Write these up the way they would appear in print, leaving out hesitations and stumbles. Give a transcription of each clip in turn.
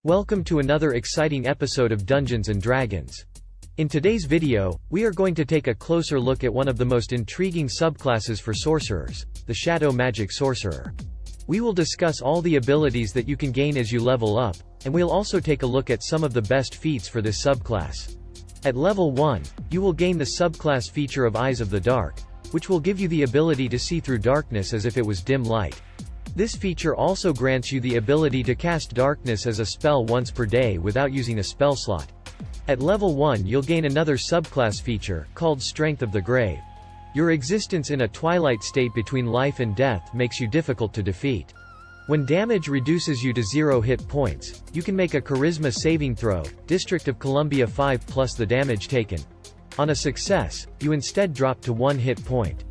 Welcome to another exciting episode of Dungeons & Dragons. In today's video, we are going to take a closer look at one of the most intriguing subclasses for sorcerers, the Shadow Magic Sorcerer. We will discuss all the abilities that you can gain as you level up, and we'll also take a look at some of the best feats for this subclass. At level 1, you will gain the subclass feature of Eyes of the Dark, which will give you the ability to see through darkness as if it was dim light. This feature also grants you the ability to cast darkness as a spell once per day without using a spell slot. At level 1 you'll gain another subclass feature, called Strength of the Grave. Your existence in a twilight state between life and death makes you difficult to defeat. When damage reduces you to 0 hit points, you can make a Charisma saving throw, District of Columbia 5 plus the damage taken. On a success, you instead drop to 1 hit point.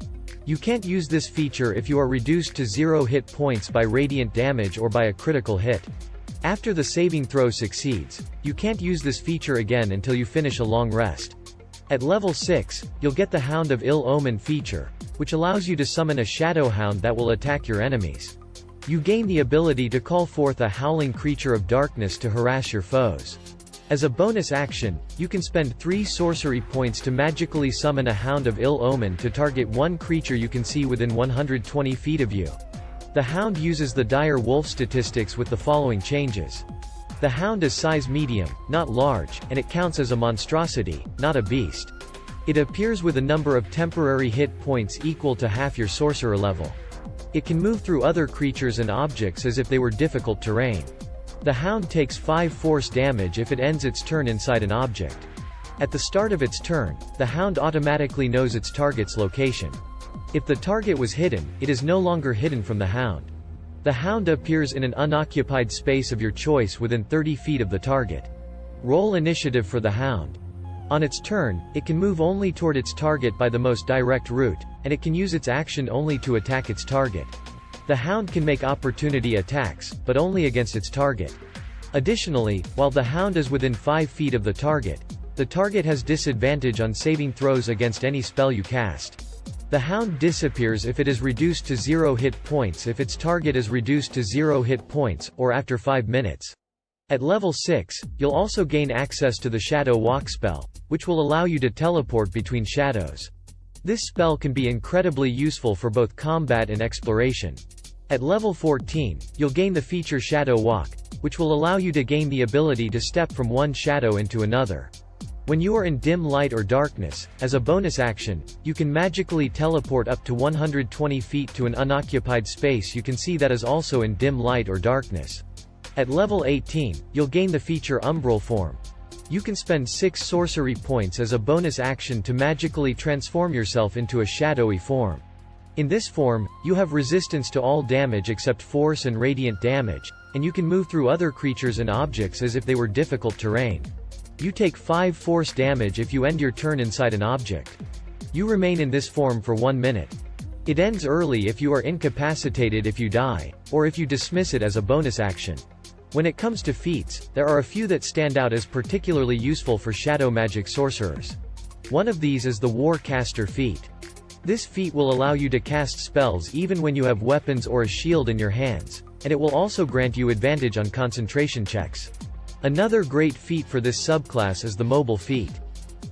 You can't use this feature if you are reduced to 0 hit points by radiant damage or by a critical hit. After the saving throw succeeds, you can't use this feature again until you finish a long rest. At level 6, you'll get the Hound of Ill Omen feature, which allows you to summon a Shadow Hound that will attack your enemies. You gain the ability to call forth a howling creature of darkness to harass your foes. As a bonus action, you can spend 3 sorcery points to magically summon a Hound of Ill Omen to target one creature you can see within 120 feet of you. The Hound uses the Dire Wolf statistics with the following changes. The Hound is size medium, not large, and it counts as a monstrosity, not a beast. It appears with a number of temporary hit points equal to half your sorcerer level. It can move through other creatures and objects as if they were difficult terrain. The Hound takes 5 force damage if it ends its turn inside an object. At the start of its turn, the Hound automatically knows its target's location. If the target was hidden, it is no longer hidden from the Hound. The Hound appears in an unoccupied space of your choice within 30 feet of the target. Roll initiative for the Hound. On its turn, it can move only toward its target by the most direct route, and it can use its action only to attack its target. The Hound can make opportunity attacks, but only against its target. Additionally, while the Hound is within 5 feet of the target has disadvantage on saving throws against any spell you cast. The Hound disappears if it is reduced to 0 hit points if its target is reduced to 0 hit points, or after 5 minutes. At level 6, you'll also gain access to the Shadow Walk spell, which will allow you to teleport between shadows. This spell can be incredibly useful for both combat and exploration. At level 14, you'll gain the feature Shadow Walk, which will allow you to gain the ability to step from one shadow into another. When you are in dim light or darkness, as a bonus action, you can magically teleport up to 120 feet to an unoccupied space you can see that is also in dim light or darkness. At level 18, you'll gain the feature Umbral Form. You can spend 6 sorcery points as a bonus action to magically transform yourself into a shadowy form. In this form, you have resistance to all damage except force and radiant damage, and you can move through other creatures and objects as if they were difficult terrain. You take 5 force damage if you end your turn inside an object. You remain in this form for 1 minute. It ends early if you are incapacitated if you die, or if you dismiss it as a bonus action. When it comes to feats, there are a few that stand out as particularly useful for shadow magic sorcerers. One of these is the Warcaster feat. This feat will allow you to cast spells even when you have weapons or a shield in your hands, and it will also grant you advantage on concentration checks. Another great feat for this subclass is the Mobile feat.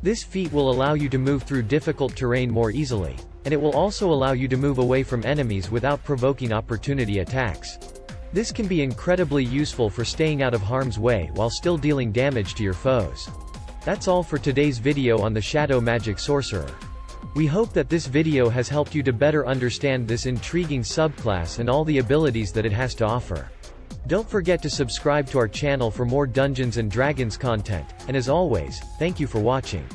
This feat will allow you to move through difficult terrain more easily, and it will also allow you to move away from enemies without provoking opportunity attacks. This can be incredibly useful for staying out of harm's way while still dealing damage to your foes. That's all for today's video on the Shadow Magic Sorcerer. We hope that this video has helped you to better understand this intriguing subclass and all the abilities that it has to offer. Don't forget to subscribe to our channel for more Dungeons & Dragons content, and as always, thank you for watching.